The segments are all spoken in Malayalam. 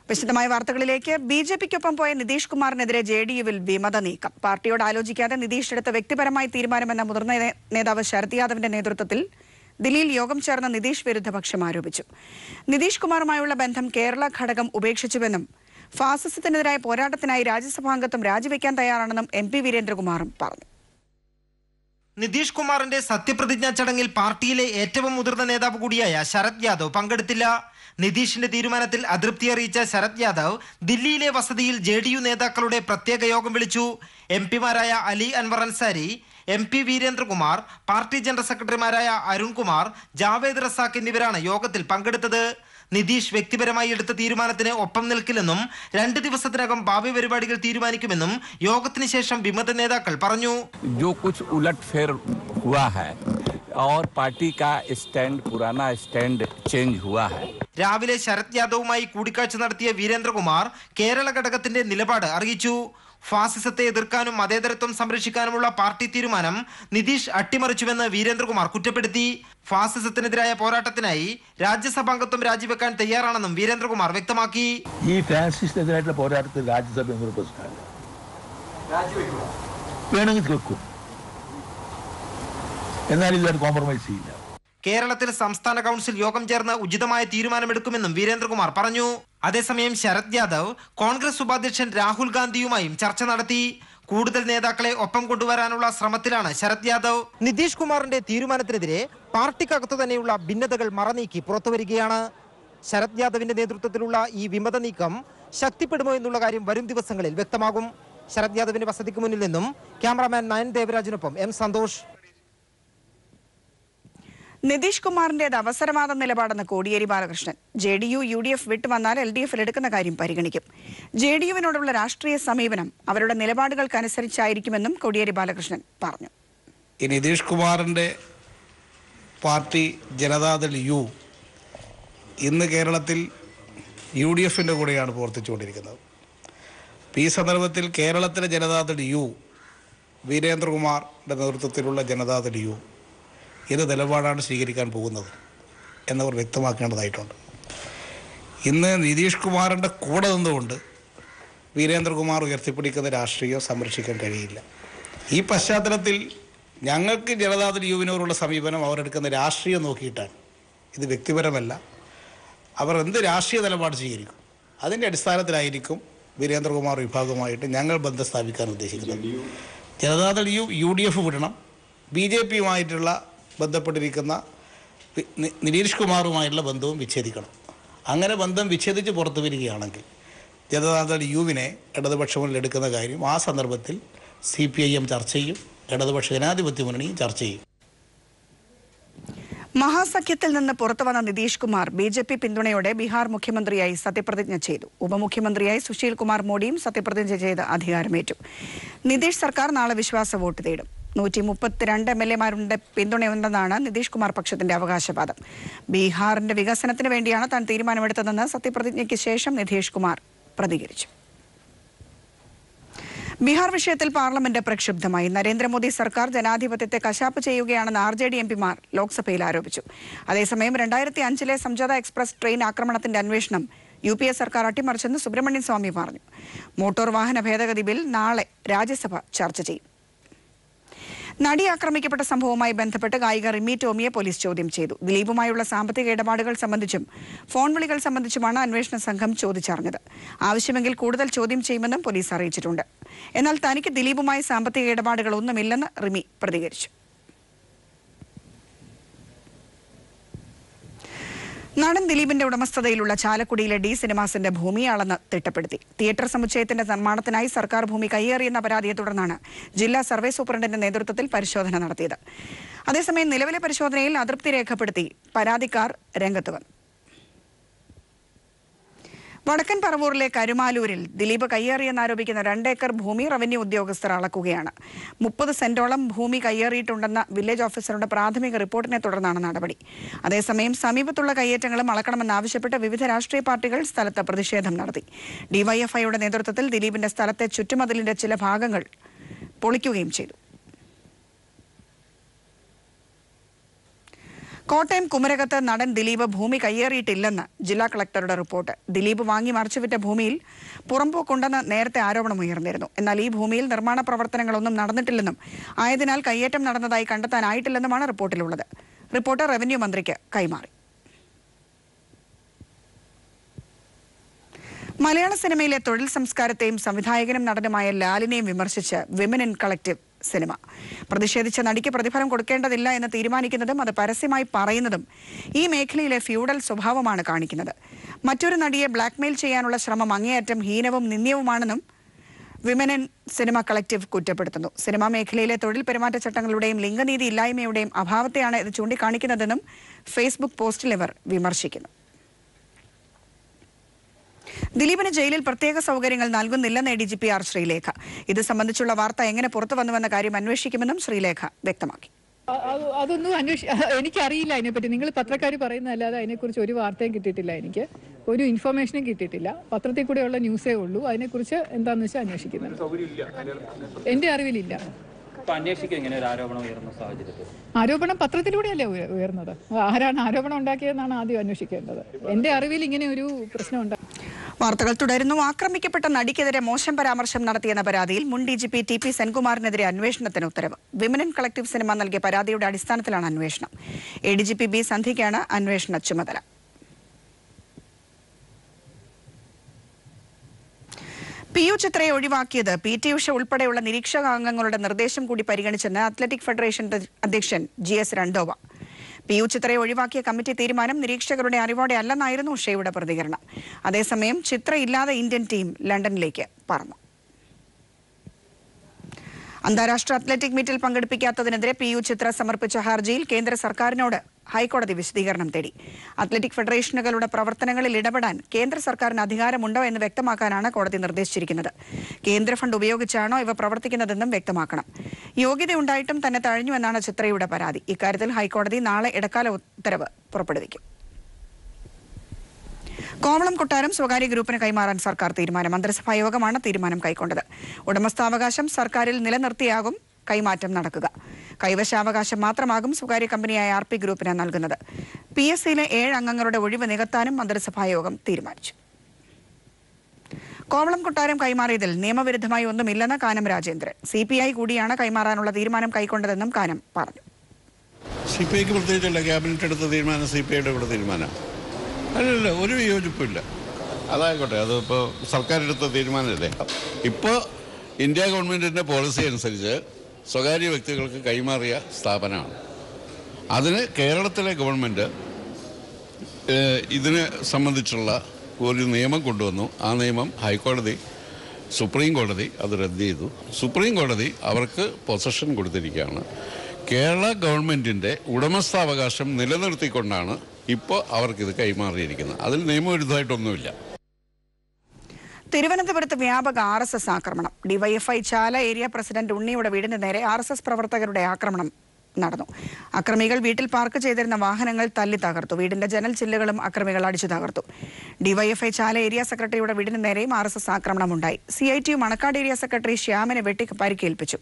വിശദമായ വാർത്തകളിലേക്ക്. ബിജെപിക്കൊപ്പം പോയ നിതീഷ് കുമാറിനെതിരെ ജെഡിയുവിൽ വിമത നീക്കം. പാർട്ടിയോട് ആലോചിക്കാതെ നിതീഷ് എടുത്ത വ്യക്തിപരമായ തീരുമാനമെന്ന മുതിർന്ന നേതാവ് ശരത് യാദവിന്റെ നേതൃത്വത്തിൽ ദില്ലിയിൽ യോഗം ചേർന്ന നിതീഷ് വിരുദ്ധപക്ഷം ആരോപിച്ചു. നിതീഷ് കുമാറുമായുള്ള ബന്ധം കേരള ഘടകം ഉപേക്ഷിച്ചുവെന്നും ഫാസിസത്തിനെതിരായ പോരാട്ടത്തിനായി രാജ്യസഭാംഗത്വം രാജിവെക്കാൻ തയ്യാറാണെന്നും MP വീരേന്ദ്രകുമാറും പറഞ്ഞു. നിതീഷ് കുമാറിന്റെ സത്യപ്രതിജ്ഞാ ചടങ്ങിൽ പാർട്ടിയിലെ ഏറ്റവും മുതിർന്ന നേതാവ് കൂടിയായ ശരത് യാദവ് പങ്കെടുത്തില്ല. നിതീഷിന്റെ തീരുമാനത്തിൽ അതൃപ്തി അറിയിച്ച ശരത് യാദവ് ദില്ലിയിലെ വസതിയിൽ JDU നേതാക്കളുടെ പ്രത്യേക യോഗം വിളിച്ചു. MP മാരായ Ali Anwar Ansari, MP Veerendrakumar, party general സെക്രട്ടറിമാരായ അരുൺകുമാർ, ജാവേദ് റസാഖ് എന്നിവരാണ് യോഗത്തിൽ പങ്കെടുത്തത്. നിതീഷ് വ്യക്തിപരമായി എടുത്ത തീരുമാനത്തിന് ഒപ്പം നിൽക്കില്ലെന്നും 2 ദിവസത്തിനകം ഭാവി പരിപാടികൾ തീരുമാനിക്കുമെന്നും യോഗത്തിന് ശേഷം വിമത നേതാക്കൾ പറഞ്ഞു. और पार्टी का स्टैंड पुराना स्टैंड चेंज हुआ है. രാവിലെ ശരത് യാദവുമായി കൂടിക്കാഴ്ച നടത്തിയ വീരേന്ദ്രകുമാർ കേരള ഘടകത്തിന്റെ നിലപാട് അറിയിച്ചു. ഫാസിസത്തെ എതിർക്കാനും മതേതരത്വം സംരക്ഷിക്കാനുമുള്ള പാർട്ടി തീരുമാനം നിതീഷ് അട്ടിമറിച്ചുവെന്ന് വീരേന്ദ്രകുമാർ കുറ്റപ്പെടുത്തി. ഫാസിസത്തിനെതിരായ പോരാട്ടത്തിനായി രാജ്യസഭാംഗത്വം രാജിവെക്കാൻ തയ്യാറാണെന്നും വീരേന്ദ്രകുമാർ വ്യക്തമാക്കി. ഈ ഫാസിസത്തിനെതിരായിട്ടുള്ള പോരാട്ടത്തിൽ രാജ്യസഭ വേണമെങ്കിൽ വെക്കും, എന്നാൽ ഇതുവരെ കോംപ്രമൈസ് ചെയ്യില്ല. കേരളത്തിൽ സംസ്ഥാന കൗൺസിൽ യോഗം ചേർന്ന് ഉചിതമായ തീരുമാനമെടുക്കുമെന്നും വീരേന്ദ്രകുമാർ പറഞ്ഞു. അതേസമയം ശരത് യാദവ് കോൺഗ്രസ് ഉപാധ്യക്ഷൻ രാഹുൽ ഗാന്ധിയുമായും ചർച്ച നടത്തി. കൂടുതൽ നേതാക്കളെ ഒപ്പം കൊണ്ടുവരാനുള്ള ശ്രമത്തിലാണ് ശരത് യാദവ്. നിതീഷ് കുമാറിന്റെ തീരുമാനത്തിനെതിരെ പാർട്ടിക്കകത്തു തന്നെയുള്ള ഭിന്നതകൾ മറനീക്കി പുറത്തുവരികയാണ്. ശരത് യാദവിന്റെ നേതൃത്വത്തിലുള്ള ഈ വിമത നീക്കം ശക്തിപ്പെടുമോ എന്നുള്ള കാര്യം വരും ദിവസങ്ങളിൽ വ്യക്തമാകും. ശരത് യാദവിന്റെ വസതിക്ക് മുന്നിൽ നിന്നും ക്യാമറാമാൻ നയൻ ദേവരാജിനൊപ്പം M സന്തോഷ്. നിതീഷ് കുമാറിന്റേത് അവസരവാദ നിലപാടെന്ന് കോടിയേരി ബാലകൃഷ്ണൻ. JDU UDF വിട്ടുവന്നാൽ LDF എടുക്കുന്ന കാര്യം പരിഗണിക്കും. JDUവിനോടുള്ള രാഷ്ട്രീയ സമീപനം അവരുടെ നിലപാടുകൾക്കനുസരിച്ചായിരിക്കുമെന്നും കോടിയേരി ബാലകൃഷ്ണൻ പറഞ്ഞു. ഈ നിതീഷ് കുമാറിന്റെ പാർട്ടി ജനതാദൾ U ഇന്ന് കേരളത്തിൽ UDFന്റെ കൂടെയാണ് പ്രവർത്തിച്ചുകൊണ്ടിരിക്കുന്നത്. ഈ സന്ദർഭത്തിൽ കേരളത്തിലെ ജനതാദൾ U, വീരേന്ദ്രകുമാറിന്റെ നേതൃത്വത്തിലുള്ള ജനതാദൾ U ഏത് നിലപാടാണ് സ്വീകരിക്കാൻ പോകുന്നത് എന്നവർ വ്യക്തമാക്കേണ്ടതായിട്ടുണ്ട്. ഇന്ന് നിതീഷ് കുമാറിൻ്റെ കൂടെ നിന്നുകൊണ്ട് വീരേന്ദ്രകുമാർ ഉയർത്തിപ്പിടിക്കുന്ന രാഷ്ട്രീയം സംരക്ഷിക്കാൻ കഴിയില്ല. ഈ പശ്ചാത്തലത്തിൽ ഞങ്ങൾക്ക് ജനതാദൾ യുവിനോടുള്ള സമീപനം അവരെടുക്കുന്ന രാഷ്ട്രീയം നോക്കിയിട്ടാണ്. ഇത് വ്യക്തിപരമല്ല. അവർ എന്ത് രാഷ്ട്രീയ നിലപാട് സ്വീകരിക്കും അതിൻ്റെ അടിസ്ഥാനത്തിലായിരിക്കും വീരേന്ദ്രകുമാർ വിഭാഗവുമായിട്ട് ഞങ്ങൾ ബന്ധം സ്ഥാപിക്കാൻ ഉദ്ദേശിക്കുന്നത്. ജനതാദൾ UDF വിടണം. BJPയുമായിട്ടുള്ള ബന്ധപ്പെട്ടിരിക്കുന്ന നിതീഷ് കുമാറുമായിട്ടുള്ള ബന്ധവും വിച്ഛേദിക്കണം. അങ്ങനെ ബന്ധം വിച്ഛേദിച്ച് പുറത്തു വരികയാണെങ്കിൽ ജനതാദൾ യുവിനെ ഇടതുപക്ഷങ്ങളിൽ എടുക്കുന്ന കാര്യം ആ സന്ദർഭത്തിൽ CPIM ചർച്ച ചെയ്യും, ഇടതുപക്ഷ ജനാധിപത്യ മുന്നണിയും ചർച്ച ചെയ്യും. മഹാസഖ്യത്തിൽ നിന്ന് പുറത്തുവന്ന നിതീഷ് കുമാർ BJP പിന്തുണയോടെ ബീഹാർ മുഖ്യമന്ത്രിയായി സത്യപ്രതിജ്ഞ ചെയ്തു. ഉപമുഖ്യമന്ത്രിയായി സുശീൽ കുമാർ മോഡിയും സത്യപ്രതിജ്ഞ ചെയ്ത് അധികാരമേറ്റു. നിതീഷ് സർക്കാർ നാളെ വിശ്വാസ വോട്ട് തേടും. 132 MLA-മാരുടെ പിന്തുണയുണ്ടെന്നാണ് നിതീഷ് കുമാർ പക്ഷത്തിന്റെ അവകാശവാദം. ബീഹാറിന്റെ വികസനത്തിന് വേണ്ടിയാണ് താൻ തീരുമാനമെടുത്തതെന്ന് സത്യപ്രതിജ്ഞയ്ക്ക് ശേഷം നിതീഷ് കുമാർ പ്രതികരിച്ചു. ബീഹാർ വിഷയത്തിൽ പാർലമെന്റ് പ്രക്ഷുബ്ധമായി. നരേന്ദ്രമോദി സർക്കാർ ജനാധിപത്യത്തെ കശാപ്പ് ചെയ്യുകയാണെന്ന് RJD MP-മാർ ലോക്സഭയിൽ ആരോപിച്ചു. അതേസമയം 2005-ലെ സംജാത എക്സ്പ്രസ് ട്രെയിൻ ആക്രമണത്തിന്റെ അന്വേഷണം UPA സർക്കാർ അട്ടിമറിച്ചെന്ന് സുബ്രഹ്മണ്യൻ സ്വാമി പറഞ്ഞു. മോട്ടോർ വാഹന ഭേദഗതി ബിൽ നാളെ രാജ്യസഭ ചർച്ച ചെയ്യും. നടി ആക്രമിക്കപ്പെട്ട സംഭവവുമായി ബന്ധപ്പെട്ട് ഗായിക റിമി ടോമിയെ പോലീസ് ചോദ്യം ചെയ്തു. ദിലീപുമായുള്ള സാമ്പത്തിക ഇടപാടുകൾ സംബന്ധിച്ചും ഫോൺ വിളികൾ സംബന്ധിച്ചുമാണ് അന്വേഷണ സംഘം ചോദിച്ചറിഞ്ഞത്. ആവശ്യമെങ്കിൽ കൂടുതൽ ചോദ്യം ചെയ്യുമെന്നും പോലീസ് അറിയിച്ചിട്ടുണ്ട്. എന്നാൽ തനിക്ക് ദിലീപുമായി സാമ്പത്തിക ഇടപാടുകളൊന്നുമില്ലെന്ന് റിമി പ്രതികരിച്ചു. നടൻ ദിലീപിന്റെ ഉടമസ്ഥതയിലുള്ള ചാലക്കുടിയിലെ D സിനിമാസിന്റെ ഭൂമി അളന്ന് തിട്ടപ്പെടുത്തി. തിയേറ്റർ സമുച്ചയത്തിന്റെ നിർമ്മാണത്തിനായി സർക്കാർ ഭൂമി കയ്യേറിയെന്ന പരാതിയെ തുടർന്നാണ് ജില്ലാ സർവേ സൂപ്രണ്ടിന്റെ നേതൃത്വത്തിൽ പരിശോധന നടത്തിയത്. അതേസമയം നിലവിലെ പരിശോധനയിൽ അതൃപ്തി രേഖപ്പെടുത്തി പരാതിക്കാർ രംഗത്ത് വന്നു. വടക്കൻ പറവൂരിലെ കരുമാലൂരിൽ ദിലീപ് കയ്യേറിയെന്നാരോപിക്കുന്ന 2 ഏക്കർ ഭൂമി റവന്യൂ ഉദ്യോഗസ്ഥർ അളക്കുകയാണ്. 30 സെന്റോളം ഭൂമി കയ്യേറിയിട്ടുണ്ടെന്ന വില്ലേജ് ഓഫീസറുടെ പ്രാഥമിക റിപ്പോർട്ടിനെ തുടർന്നാണ് നടപടി. അതേസമയം സമീപത്തുള്ള കയ്യേറ്റങ്ങളും അളക്കണമെന്നാവശ്യപ്പെട്ട് വിവിധ രാഷ്ട്രീയ പാർട്ടികൾ സ്ഥലത്ത് പ്രതിഷേധം നടത്തി. DYFIയുടെ നേതൃത്വത്തിൽ ദിലീപിന്റെ സ്ഥലത്തെ ചുറ്റുമതിലിന്റെ ചില ഭാഗങ്ങൾ പൊളിക്കുകയും ചെയ്തു. കോട്ടയം കുമരകത്ത് നടൻ ദിലീപ് ഭൂമി കയ്യേറിയിട്ടില്ലെന്ന് ജില്ലാ കളക്ടറുടെ റിപ്പോർട്ട്. ദിലീപ് വാങ്ങി മറിച്ചുവിറ്റ ഭൂമിയിൽ പുറമ്പോക്കുണ്ടെന്ന് നേരത്തെ ആരോപണമുയർന്നിരുന്നു. എന്നാൽ ഈ ഭൂമിയിൽ നിർമ്മാണ പ്രവർത്തനങ്ങളൊന്നും നടന്നിട്ടില്ലെന്നും ആയതിനാൽ കയ്യേറ്റം നടന്നതായി കണ്ടെത്താനായിട്ടില്ലെന്നുമാണ് റിപ്പോർട്ടിലുള്ളത്. റിപ്പോർട്ട് റവന്യൂ മന്ത്രിക്ക് കൈമാറി. മലയാള സിനിമയിലെ തൊഴിൽ സംസ്കാരത്തെയും സംവിധായകനും നടനുമായ ലാലിനെയും വിമർശിച്ച് വിമൻ ഇൻ കളക്റ്റീവ് സിനിമ. പ്രതിഷേധിച്ച നടിക്ക് പ്രതിഫലം കൊടുക്കേണ്ടതില്ല എന്ന് തീരുമാനിക്കുന്നതും അത് പരസ്യമായി പറയുന്നതും ഈ മേഖലയിലെ ഫ്യൂഡൽ സ്വഭാവമാണ് കാണിക്കുന്നത്. മറ്റൊരു നടിയെ ബ്ലാക്ക്മെയിൽ ചെയ്യാനുള്ള ശ്രമം അങ്ങേയറ്റം ഹീനവും നിന്ദ്യവുമാണെന്നും വിമൻ ഇൻ സിനിമ കളക്റ്റീവ് കുറ്റപ്പെടുത്തുന്നു. സിനിമാ മേഖലയിലെ തൊഴിൽ പെരുമാറ്റച്ചട്ടങ്ങളുടെയും ലിംഗനീതി ഇല്ലായ്മയുടെയും അഭാവത്തെയാണ് ഇത് ചൂണ്ടിക്കാണിക്കുന്നതെന്നും ഫേസ്ബുക്ക് പോസ്റ്റിൽ ഇവർ വിമർശിക്കുന്നു. ദിലീപിന് ജയിലിൽ പ്രത്യേക സൗകര്യങ്ങൾ നൽകുന്നില്ലെന്ന് ADGP R ശ്രീലേഖ. ഇത് സംബന്ധിച്ചുള്ള വാർത്ത എങ്ങനെ പുറത്തു വന്നുവെന്ന കാര്യം അന്വേഷിക്കുമെന്നും ശ്രീലേഖ വ്യക്തമാക്കി. അതൊന്നും എനിക്കറിയില്ല അതിനെപ്പറ്റി. നിങ്ങൾ പത്രക്കാർ പറയുന്നതല്ലാതെ അതിനെക്കുറിച്ച് ഒരു വാർത്തയും കിട്ടിയിട്ടില്ല. എനിക്ക് ഒരു ഇൻഫർമേഷനും കിട്ടിയിട്ടില്ല. പത്രത്തിൽ കൂടെയുള്ള ന്യൂസേ ഉള്ളൂ. അതിനെക്കുറിച്ച് എന്താണെന്ന് വെച്ചാൽ അന്വേഷിക്കുന്നത്. എൻ്റെ അറിവിലില്ല. ആരോപണം പത്രത്തിലൂടെയല്ലേ ഉയർന്നത്? ആരാണ് ആരോപണം ഉണ്ടാക്കിയതെന്നാണ് ആദ്യം അന്വേഷിക്കേണ്ടത്. എൻ്റെ അറിവിൽ ഇങ്ങനെ ഒരു പ്രശ്നം വാർത്തകൾ തുടരുന്നു. ആക്രമിക്കപ്പെട്ട നടിക്കെതിരെ മോശം പരാമർശം നടത്തിയെന്ന പരാതിയിൽ മുൻ DGP TP സെൻകുമാറിനെതിരെ അന്വേഷണത്തിന് ഉത്തരവ്. വിമൻ ഇൻ കളക്റ്റീവ് സിനിമ നൽകിയ പരാതിയുടെ അടിസ്ഥാനത്തിലാണ് അന്വേഷണം. ADGP B സന്ധ്യയ്ക്കാണ് അന്വേഷണ ചുമതല. PU ചിത്രയെ ഒഴിവാക്കിയത് PT ഉഷ ഉൾപ്പെടെയുള്ള നിരീക്ഷകാംഗങ്ങളുടെ നിർദ്ദേശം കൂടി പരിഗണിച്ചെന്ന് അത്ലറ്റിക് ഫെഡറേഷൻ അധ്യക്ഷൻ GS രണ്ടോവ. PU ചിത്രയെ ഒഴിവാക്കിയ കമ്മിറ്റി തീരുമാനം നിരീക്ഷകരുടെ അറിവോടെ അല്ലെന്നായിരുന്നു ഉഷയുടെ പ്രതികരണം. അതേസമയം ചിത്ര ഇല്ലാതെ ഇന്ത്യൻ ടീം ലണ്ടനിലേക്ക് പറന്നു. അന്താരാഷ്ട്ര അത്ലറ്റിക് മീറ്റിൽ പങ്കെടുപ്പിക്കാത്തതിനെതിരെ PU ചിത്ര സമർപ്പിച്ച ഹർജിയിൽ കേന്ദ്ര സർക്കാരിനോട് ഹൈക്കോടതി വിശദീകരണം തേടി. അത്ലറ്റിക് ഫെഡറേഷനുകളുടെ പ്രവർത്തനങ്ങളിൽ ഇടപെടാൻ കേന്ദ്ര സർക്കാരിന് അധികാരമുണ്ടോ എന്ന് വ്യക്തമാക്കാനാണ് കോടതി നിർദ്ദേശിച്ചിരിക്കുന്നത്. കേന്ദ്ര ഫണ്ട് ഉപയോഗിച്ചാണോ ഇവ പ്രവർത്തിക്കുന്നതെന്നും വ്യക്തമാക്കണം. യോഗ്യതയുണ്ടായിട്ടും തന്നെ തഴഞ്ഞുവെന്നാണ് ചിത്രയുടെ പരാതി. ഇക്കാര്യത്തിൽ ഹൈക്കോടതി നാളെ ഇടക്കാല ഉത്തരവ് പുറപ്പെടുവിക്കും. കോവളം കൊട്ടാരം സ്വകാര്യ ഗ്രൂപ്പിന് കൈമാറാൻ സർക്കാർ തീരുമാനം. മന്ത്രിസഭാ യോഗമാണ് തീരുമാനം കൈക്കൊണ്ടത്. ഉടമസ്ഥാവകാശം സർക്കാരിൽ നിലനിർത്തിയാകും കൈമാറ്റം നടക്കുക. കൈവശാവകാശം മാത്രമാകും സ്വകാര്യ കമ്പനിയായ RP ഗ്രൂപ്പിന് നൽകുന്നത്. PSCയിലെ 7 അംഗങ്ങളുടെ ഒഴിവ് നികത്താനും മന്ത്രിസഭാ യോഗം തീരുമാനിച്ചു. കോവളം കൊട്ടാരം കൈമാറിയതിൽ നിയമവിരുദ്ധമായി ഒന്നുമില്ലെന്ന് കാനം രാജേന്ദ്രൻ. CPI കൂടിയാണ് കൈമാറാനുള്ള തീരുമാനം കൈക്കൊണ്ടതെന്നും കാനം പറഞ്ഞു. CPIക്ക് പ്രത്യേകിച്ചല്ല, ക്യാബിനറ്റ് എടുത്ത തീരുമാനം CPIയുടെ കൂടെ തീരുമാനം അല്ലല്ല, ഒരു വിയോജിപ്പില്ല. അതായിക്കോട്ടെ, അതിപ്പോൾ സർക്കാർ എടുത്ത തീരുമാനമല്ലേ. ഇപ്പോൾ ഇന്ത്യ ഗവൺമെൻറ്റിൻ്റെ പോളിസി അനുസരിച്ച് സ്വകാര്യ വ്യക്തികൾക്ക് കൈമാറിയ സ്ഥാപനമാണ്. അതിന് കേരളത്തിലെ ഗവൺമെൻറ് ഇതിനെ സംബന്ധിച്ചുള്ള ഒരു നിയമം കൊണ്ടുവന്നു. ആ നിയമം ഹൈക്കോടതി, സുപ്രീം കോടതി അത് റദ്ദ് ചെയ്തു. സുപ്രീം കോടതി അവർക്ക് പൊസഷൻ കൊടുത്തിരിക്കുകയാണ്. കേരള ഗവൺമെൻറ്റിൻ്റെ ഉടമസ്ഥാവകാശം നിലനിർത്തിക്കൊണ്ടാണ് ഇപ്പോൾ അവർക്കിത് കൈമാറിയിരിക്കുന്നത്. അതിൽ നിയമവിരുദ്ധമായിട്ടൊന്നുമില്ല. തിരുവനന്തപുരത്ത് വ്യാപക RSS ആക്രമണം. DYFI ചാല ഏരിയ പ്രസിഡന്റ് ഉണ്ണിയുടെ വീടിന് നേരെ RSS പ്രവർത്തകരുടെ ആക്രമണം നടന്നു. അക്രമികൾ വീട്ടിൽ പാർക്ക് ചെയ്തിരുന്ന വാഹനങ്ങൾ തല്ലി തകർത്തു. വീടിന്റെ ജനൽ ചില്ലുകളും അക്രമികൾ അടിച്ചു തകർത്തു. DYFI ചാല ഏരിയ സെക്രട്ടറിയുടെ വീടിന് നേരെയും RSS ആക്രമണമുണ്ടായി. CITU മണക്കാട് ഏരിയ സെക്രട്ടറി ശ്യാമിനെ വെട്ടി പരിക്കേൽപ്പിച്ചു.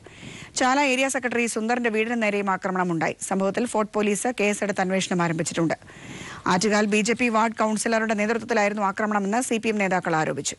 ചാല ഏരിയ സെക്രട്ടറി സുന്ദറിന്റെ വീടിന് നേരെയും ആക്രമണമുണ്ടായി. സംഭവത്തിൽ ഫോർട്ട് പോലീസ് കേസെടുത്ത് അന്വേഷണം ആരംഭിച്ചിട്ടുണ്ട്. ആറ്റുകാൽ BJP വാർഡ് കൌൺസിലറുടെ നേതൃത്വത്തിലായിരുന്നു ആക്രമണമെന്ന് CPM നേതാക്കൾ ആരോപിച്ചു.